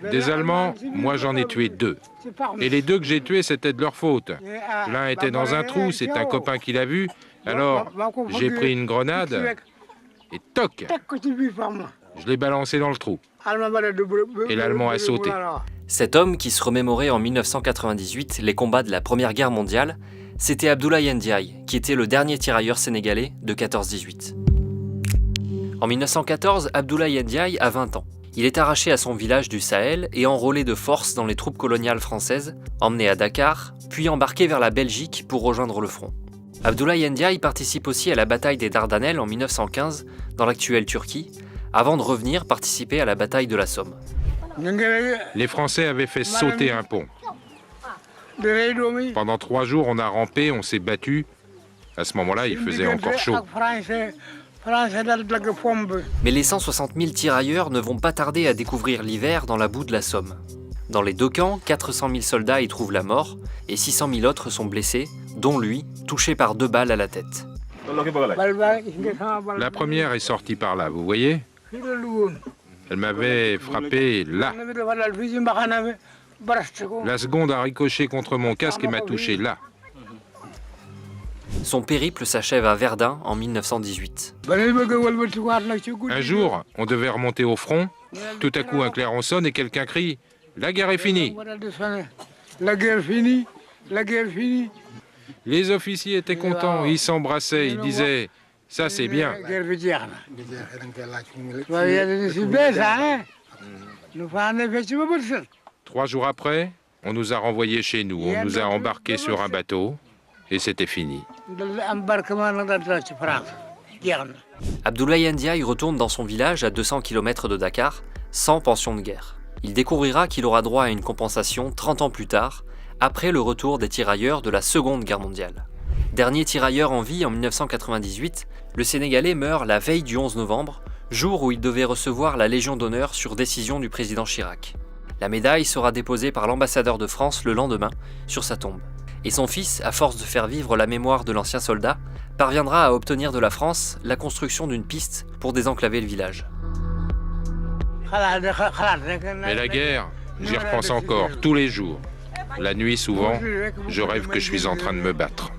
Des Allemands, moi j'en ai tué 2. Et les 2 que j'ai tués, c'était de leur faute. L'un était dans un trou, c'est un copain qui l'a vu. Alors, j'ai pris une grenade et toc, je l'ai balancé dans le trou. Et l'Allemand a sauté. Cet homme qui se remémorait en 1998 les combats de la Première Guerre mondiale, c'était Abdoulaye Ndiaye, qui était le dernier tirailleur sénégalais de 14-18. En 1914, Abdoulaye Ndiaye a 20 ans. Il est arraché à son village du Sahel et enrôlé de force dans les troupes coloniales françaises, emmené à Dakar, puis embarqué vers la Belgique pour rejoindre le front. Abdoulaye Ndiaye participe aussi à la bataille des Dardanelles en 1915, dans l'actuelle Turquie, avant de revenir participer à la bataille de la Somme. Les Français avaient fait sauter un pont. Pendant 3 jours, on a rampé, on s'est battu. À ce moment-là, il faisait encore chaud. Mais les 160 000 tirailleurs ne vont pas tarder à découvrir l'hiver dans la boue de la Somme. Dans les 2 camps, 400 000 soldats y trouvent la mort et 600 000 autres sont blessés, dont lui, touché par 2 balles à la tête. La première est sortie par là, vous voyez? Elle m'avait frappé là. La seconde a ricoché contre mon casque et m'a touché là. Son périple s'achève à Verdun en 1918. Un jour, on devait remonter au front. Tout à coup, un clairon sonne et quelqu'un crie « La guerre est finie !» La guerre finie, la guerre finie. Les officiers étaient contents, ils s'embrassaient, ils disaient « Ça, c'est bien !» 3 jours après, on nous a renvoyés chez nous, on nous a embarqués sur un bateau et c'était fini. Abdoulaye Ndiaye retourne dans son village à 200 km de Dakar, sans pension de guerre. Il découvrira qu'il aura droit à une compensation 30 ans plus tard, après le retour des tirailleurs de la Seconde Guerre mondiale. Dernier tirailleur en vie en 1998, le Sénégalais meurt la veille du 11 novembre, jour où il devait recevoir la Légion d'honneur sur décision du président Chirac. La médaille sera déposée par l'ambassadeur de France le lendemain sur sa tombe. Et son fils, à force de faire vivre la mémoire de l'ancien soldat, parviendra à obtenir de la France la construction d'une piste pour désenclaver le village. Mais la guerre, j'y repense encore, tous les jours. La nuit, souvent, je rêve que je suis en train de me battre.